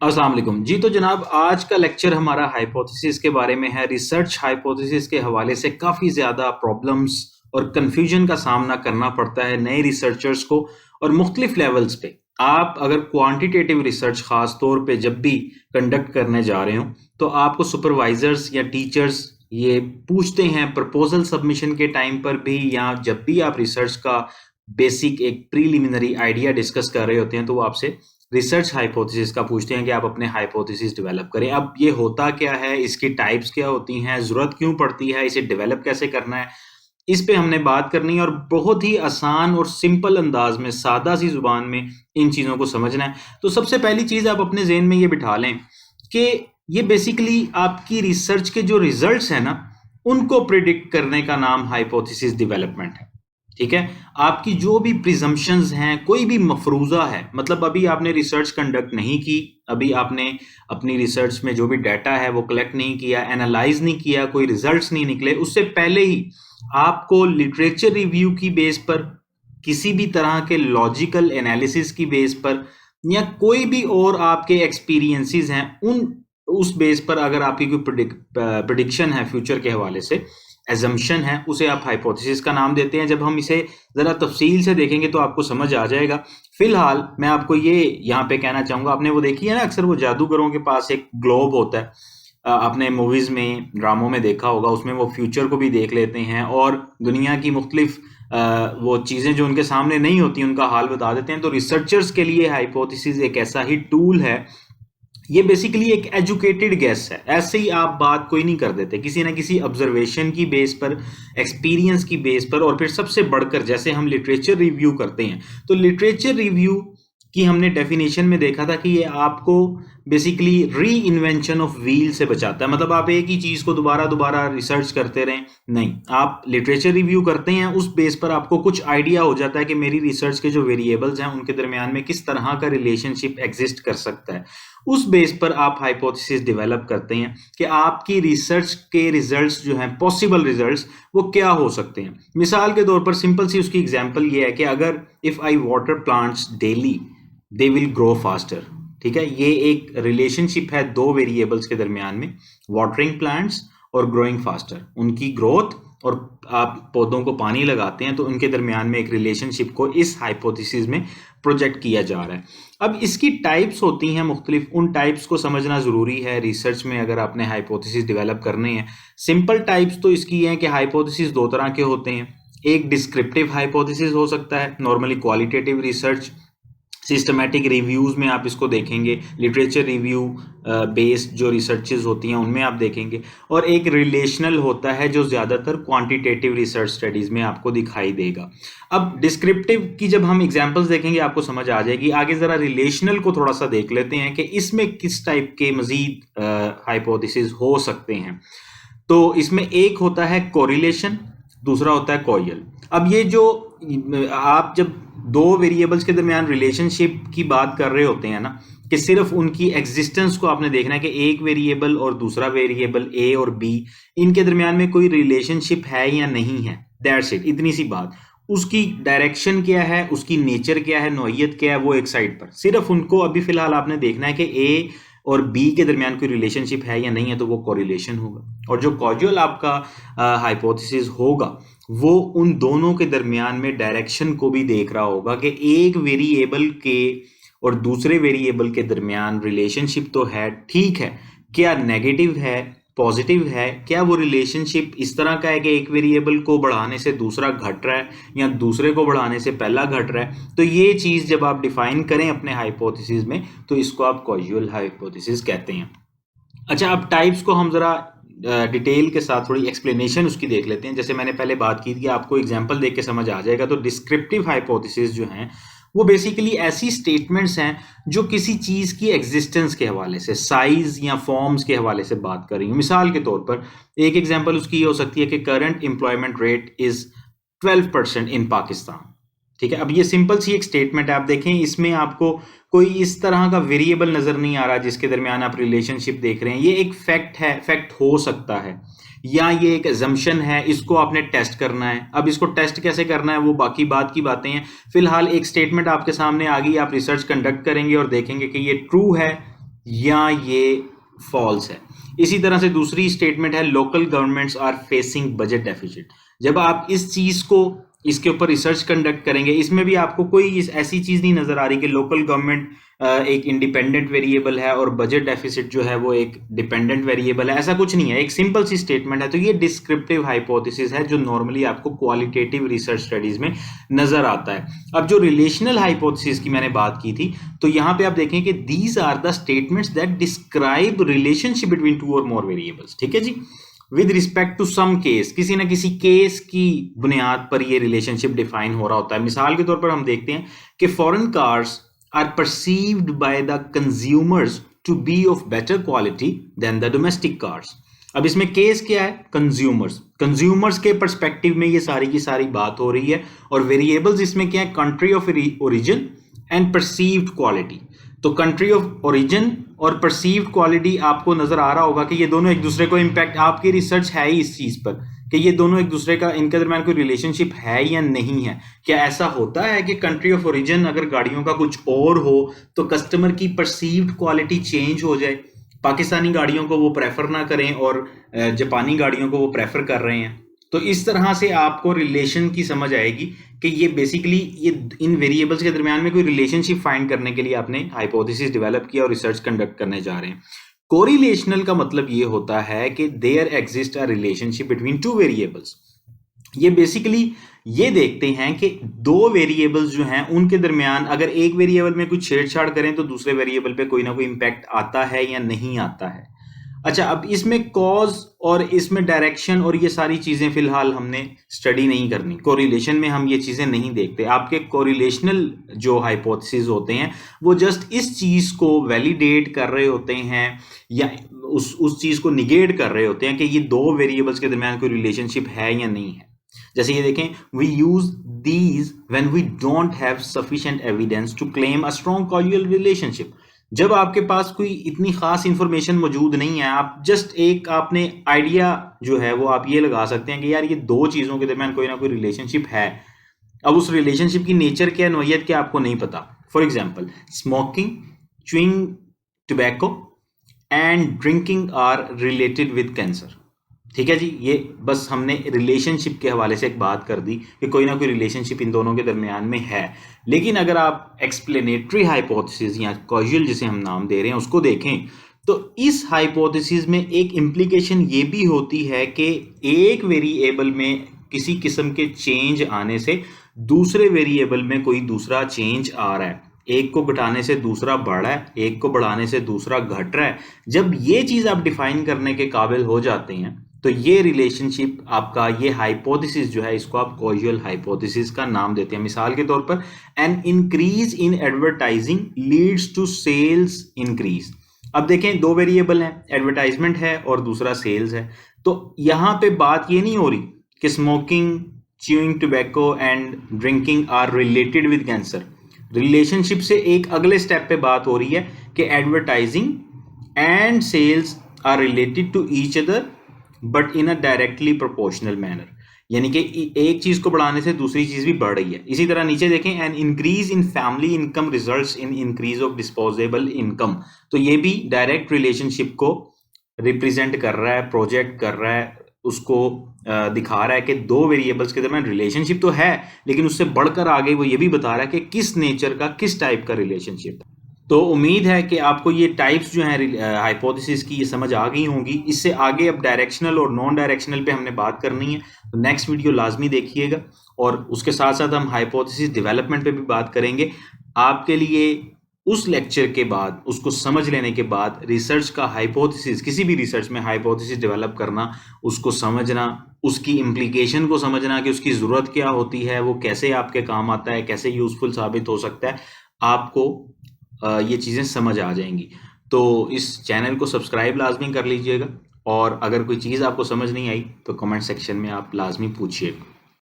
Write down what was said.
अस्सलाम वालेकुम जी। तो जनाब, आज का लेक्चर हमारा हाइपोथेसिस के बारे में है। रिसर्च हाइपोथेसिस के हवाले से काफ़ी ज़्यादा प्रॉब्लम्स और कन्फ्यूजन का सामना करना पड़ता है नए रिसर्चर्स को, और मुख्तलिफ लेवल्स पे। आप अगर क्वांटिटेटिव रिसर्च ख़ास तौर पे जब भी कंडक्ट करने जा रहे हो, तो आपको सुपरवाइजर्स या टीचर्स ये पूछते हैं प्रपोजल सबमिशन के टाइम पर भी, या जब भी आप रिसर्च का बेसिक एक प्रीलिमिनरी आइडिया डिस्कस कर रहे होते हैं, तो वो आपसे रिसर्च हाइपोथेसिस का पूछते हैं कि आप अपने हाइपोथेसिस डेवलप करें। अब ये होता क्या है, इसकी टाइप्स क्या होती हैं, ज़रूरत क्यों पड़ती है, इसे डेवलप कैसे करना है, इस पे हमने बात करनी है। और बहुत ही आसान और सिंपल अंदाज में, सादा सी जुबान में इन चीज़ों को समझना है। तो सबसे पहली चीज़ आप अपने जहन में ये बिठा लें कि ये बेसिकली आपकी रिसर्च के जो रिजल्ट्स हैं ना, उनको प्रिडिक्ट करने का नाम हाइपोथेसिस डेवलपमेंट है। ठीक है। आपकी जो भी प्रिजम्पशंस हैं, कोई भी मफरूजा है, मतलब अभी आपने रिसर्च कंडक्ट नहीं की, अभी आपने अपनी रिसर्च में जो भी डाटा है वो कलेक्ट नहीं किया, एनालाइज नहीं किया, कोई रिजल्ट्स नहीं निकले, उससे पहले ही आपको लिटरेचर रिव्यू की बेस पर, किसी भी तरह के लॉजिकल एनालिसिस की बेस पर, या कोई भी और आपके एक्सपीरियंसेस हैं उन उस बेस पर, अगर आपकी कोई प्रिडिक्शन है फ्यूचर के हवाले से, एजम्पशन है, उसे आप हाइपोथेसिस का नाम देते हैं। जब हम इसे ज़रा तफसील से देखेंगे तो आपको समझ आ जाएगा। फिलहाल मैं आपको ये यहाँ पे कहना चाहूँगा, आपने वो देखी है ना, अक्सर वो जादूगरों के पास एक ग्लोब होता है, आपने मूवीज़ में, ड्रामों में देखा होगा, उसमें वो फ्यूचर को भी देख लेते हैं और दुनिया की मुख्तलिफ वो चीज़ें जो उनके सामने नहीं होती उनका हाल बता देते हैं। तो रिसर्चर्स के लिए हाइपोथेसिस एक ऐसा ही टूल है। ये बेसिकली एक एजुकेटेड गेस है, ऐसे ही आप बात कोई नहीं कर देते, किसी ना किसी ऑब्जर्वेशन की बेस पर, एक्सपीरियंस की बेस पर। और फिर सबसे बढ़कर जैसे हम लिटरेचर रिव्यू करते हैं, तो लिटरेचर रिव्यू की हमने डेफिनेशन में देखा था कि ये आपको बेसिकली री इन्वेंशन ऑफ व्हील से बचाता है। मतलब आप एक ही चीज़ को दोबारा दोबारा रिसर्च करते रहें, नहीं, आप लिटरेचर रिव्यू करते हैं, उस बेस पर आपको कुछ आइडिया हो जाता है कि मेरी रिसर्च के जो वेरिएबल्स हैं उनके दरमियान में किस तरह का रिलेशनशिप एग्जिस्ट कर सकता है। उस बेस पर आप हाइपोथेसिस डेवलप करते हैं कि आपकी रिसर्च के रिजल्ट्स जो हैं, पॉसिबल रिजल्ट्स, वो क्या हो सकते हैं। मिसाल के तौर पर सिंपल सी उसकी एग्जांपल ये है कि अगर if I water plants daily, they will grow faster. ठीक है, ये एक रिलेशनशिप है दो वेरिएबल्स के दरमियान में, वाटरिंग प्लांट्स और ग्रोइंग फास्टर। उनकी ग्रोथ, और आप पौधों को पानी लगाते हैं तो उनके दरमियान में एक रिलेशनशिप को इस हाइपोथेसिस में प्रोजेक्ट किया जा रहा है। अब इसकी टाइप्स होती हैं मुख्तलिफ, उन टाइप्स को समझना ज़रूरी है रिसर्च में अगर आपने हाइपोथेसिस डेवलप करने हैं। सिंपल टाइप्स तो इसकी हैं कि हाइपोथेसिस दो तरह के होते हैं। एक डिस्क्रिप्टिव हाइपोथेसिस हो सकता है, normally qualitative research, systematic reviews में आप इसको देखेंगे, लिटरेचर रिव्यू बेस्ड जो रिसर्चेज होती हैं उनमें आप देखेंगे। और एक रिलेशनल होता है जो ज़्यादातर क्वांटिटेटिव रिसर्च स्टडीज़ में आपको दिखाई देगा। अब डिस्क्रिप्टिव की जब हम एग्जांपल्स देखेंगे आपको समझ आ जाएगी। आगे ज़रा रिलेशनल को थोड़ा सा देख लेते हैं कि इसमें किस टाइप के मज़ीद हाइपोथेसिस हो सकते हैं। तो इसमें एक होता है कोरिलेशन, दूसरा होता है कॉयल। अब ये जो आप जब दो वेरिएबल्स के दरमियान रिलेशनशिप की बात कर रहे होते हैं ना, कि सिर्फ उनकी एग्जिस्टेंस को आपने देखना है कि एक वेरिएबल और दूसरा वेरिएबल ए और बी, इनके दरमियान में कोई रिलेशनशिप है या नहीं है, दैट्स इट, इतनी सी बात। उसकी डायरेक्शन क्या है, उसकी नेचर क्या है, नौइयत क्या है, वो एक साइड पर, सिर्फ उनको अभी फिलहाल आपने देखना है कि ए और बी के दरमियान कोई रिलेशनशिप है या नहीं है, तो वो कोरिलेशन होगा। और जो कॉजुअल आपका हाइपोथेसिस होगा, वो उन दोनों के दरमियान में डायरेक्शन को भी देख रहा होगा कि एक वेरिएबल के और दूसरे वेरिएबल के दरमियान रिलेशनशिप तो है, ठीक है, क्या नेगेटिव है, पॉजिटिव है, क्या वो रिलेशनशिप इस तरह का है कि एक वेरिएबल को बढ़ाने से दूसरा घट रहा है या दूसरे को बढ़ाने से पहला घट रहा है। तो ये चीज़ जब आप डिफाइन करें अपने हाइपोथेसिस में, तो इसको आप कॉजुअल हाइपोथेसिस कहते हैं। अच्छा, अब टाइप्स को हम ज़रा डिटेल के साथ थोड़ी एक्सप्लेनेशन उसकी देख लेते हैं। जैसे मैंने पहले बात की थी, आपको एग्जांपल देख के समझ आ जाएगा। तो डिस्क्रिप्टिव हाइपोथेसिस जो हैं, वो बेसिकली ऐसी स्टेटमेंट्स हैं जो किसी चीज़ की एग्जिस्टेंस के हवाले से, साइज या फॉर्म्स के हवाले से बात कर रही हूँ। मिसाल के तौर पर एक एग्जांपल उसकी ये हो सकती है कि करंट एम्प्लॉयमेंट रेट इज़ 12% इन पाकिस्तान। ठीक है, अब ये सिंपल सी एक स्टेटमेंट है, आप देखें इसमें आपको कोई इस तरह का वेरिएबल नज़र नहीं आ रहा जिसके दरमियान आप रिलेशनशिप देख रहे हैं। ये एक फैक्ट है, फैक्ट हो सकता है, या ये एक एजम्पशन है, इसको आपने टेस्ट करना है। अब इसको टेस्ट कैसे करना है वो बाकी बात की बातें हैं। फिलहाल एक स्टेटमेंट आपके सामने आ गई, आप रिसर्च कंडक्ट करेंगे और देखेंगे कि ये ट्रू है या ये फॉल्स है। इसी तरह से दूसरी स्टेटमेंट है local governments are facing budget deficit. जब आप इस चीज को इसके ऊपर रिसर्च कंडक्ट करेंगे, इसमें भी आपको कोई ऐसी चीज नहीं नजर आ रही कि लोकल गवर्नमेंट एक इंडिपेंडेंट वेरिएबल है और बजट डेफिसिट जो है वो एक डिपेंडेंट वेरिएबल है। ऐसा कुछ नहीं है, एक सिंपल सी स्टेटमेंट है। तो ये डिस्क्रिप्टिव हाइपोथेसिस है जो नॉर्मली आपको क्वालिटेटिव रिसर्च स्टडीज में नजर आता है। अब जो रिलेशनल हाइपोथेसिस की मैंने बात की थी, तो यहां पे आप देखें कि these are the statements that describe relationship between two और मोर वेरिएबल्स। ठीक है जी, with respect to some case, किसी ना किसी केस की बुनियाद पर ये रिलेशनशिप डिफाइन हो रहा होता है। मिसाल के तौर पर हम देखते हैं कि foreign cars are perceived by the consumers to be of better quality than the domestic cars. अब इसमें केस क्या है? कंज्यूमर्स के पर्सपेक्टिव में ये सारी की सारी बात हो रही है। और वेरिएबल्स इसमें क्या है? Country of origin and perceived quality. तो कंट्री ऑफ ओरिजिन और परसीव्ड क्वालिटी आपको नजर आ रहा होगा कि ये दोनों एक दूसरे को इम्पैक्ट, आपकी रिसर्च है ही इस चीज पर कि ये दोनों एक दूसरे का, इनके दरम्यान कोई रिलेशनशिप है या नहीं है। क्या ऐसा होता है कि कंट्री ऑफ ओरिजिन अगर गाड़ियों का कुछ और हो तो कस्टमर की परसीव्ड क्वालिटी चेंज हो जाए, पाकिस्तानी गाड़ियों को वो प्रेफर ना करें और जापानी गाड़ियों को वो प्रेफर कर रहे हैं? तो इस तरह से आपको रिलेशन की समझ आएगी कि ये बेसिकली ये इन वेरिएबल्स के दरमियान में कोई रिलेशनशिप फाइंड करने के लिए आपने हाइपोथेसिस डेवलप किया और रिसर्च कंडक्ट करने जा रहे हैं। कोरिलेशनल का मतलब ये होता है कि there exist a relationship between two variables. ये बेसिकली ये देखते हैं कि दो वेरिएबल्स जो हैं उनके दरमियान अगर एक वेरिएबल में कुछ छेड़छाड़ करें तो दूसरे वेरिएबल पे कोई ना कोई इंपैक्ट आता है या नहीं आता है। अच्छा, अब इसमें कॉज और इसमें डायरेक्शन और ये सारी चीजें फिलहाल हमने स्टडी नहीं करनी। कोरिलेशन में हम ये चीजें नहीं देखते। आपके कोरिलेशनल जो हाइपोथेसिस होते हैं वो जस्ट इस चीज को वैलिडेट कर रहे होते हैं या उस चीज को निगेट कर रहे होते हैं कि ये दो वेरिएबल्स के दरमियान कोई रिलेशनशिप है या नहीं है। जैसे ये देखें, we use these when we don't have sufficient evidence to claim a strong casual relationship. जब आपके पास कोई इतनी खास इंफॉर्मेशन मौजूद नहीं है, आप जस्ट एक आपने आइडिया जो है वो आप ये लगा सकते हैं कि यार ये दो चीजों के दरमियान कोई ना कोई रिलेशनशिप है। अब उस रिलेशनशिप की नेचर क्या, नोयत क्या, आपको नहीं पता। For example, smoking, chewing tobacco and drinking are related with cancer. ठीक है जी, ये बस हमने रिलेशनशिप के हवाले से एक बात कर दी कि कोई ना कोई रिलेशनशिप इन दोनों के दरमियान में है। लेकिन अगर आप एक्सप्लेनेटरी हाइपोथेसिस या कॉजुअल जिसे हम नाम दे रहे हैं उसको देखें तो इस हाइपोथेसिस में एक इम्प्लीकेशन ये भी होती है कि एक वेरिएबल में किसी किस्म के चेंज आने से दूसरे वेरिएबल में कोई दूसरा चेंज आ रहा है। एक को घटाने से दूसरा बढ़ रहा है, एक को बढ़ाने से दूसरा घट रहा है। जब ये चीज आप डिफाइन करने के काबिल हो जाते हैं तो ये रिलेशनशिप आपका, ये हाइपोथेसिस जो है इसको आप कॉजुअल हाइपोथेसिस का नाम देते हैं। मिसाल के तौर पर, an increase in advertising leads to sales increase. अब देखें, दो वेरिएबल हैं, एडवर्टाइजमेंट है और दूसरा सेल्स है। तो यहां पे बात ये नहीं हो रही कि smoking, chewing tobacco and drinking are related with cancer. Relationship से एक अगले स्टेप पे बात हो रही है कि advertising and sales are related to each other but in a directly proportional manner. यानी कि एक चीज को बढ़ाने से दूसरी चीज भी बढ़ रही है। इसी तरह नीचे देखें, N increase in family income results in increase of disposable income. तो ये भी डायरेक्ट रिलेशनशिप को रिप्रेजेंट कर रहा है, प्रोजेक्ट कर रहा है, उसको दिखा रहा है कि दो वेरिएबल्स के दरमियान रिलेशनशिप तो है, लेकिन उससे बढ़कर आगे वो ये भी बता रहा है कि किस नेचर का, किस टाइप का रिलेशनशिप। तो उम्मीद है कि आपको ये टाइप्स जो हैं हाइपोथेसिस की ये समझ आ गई होंगी। इससे आगे अब डायरेक्शनल और नॉन डायरेक्शनल पे हमने बात करनी है, तो नेक्स्ट वीडियो लाजमी देखिएगा। और उसके साथ साथ हम हाइपोथेसिस डेवलपमेंट पे भी बात करेंगे। आपके लिए उस लेक्चर के बाद, उसको समझ लेने के बाद, रिसर्च का हाइपोथेसिस, किसी भी रिसर्च में हाइपोथेसिस डेवलप करना, उसको समझना, उसकी इम्प्लीकेशन को समझना कि उसकी ज़रूरत क्या होती है, वो कैसे आपके काम आता है, कैसे यूज़फुल साबित हो सकता है, आपको ये चीज़ें समझ आ जाएंगी। तो इस चैनल को सब्सक्राइब लाजमी कर लीजिएगा और अगर कोई चीज़ आपको समझ नहीं आई तो कमेंट सेक्शन में आप लाजमी पूछिएगा।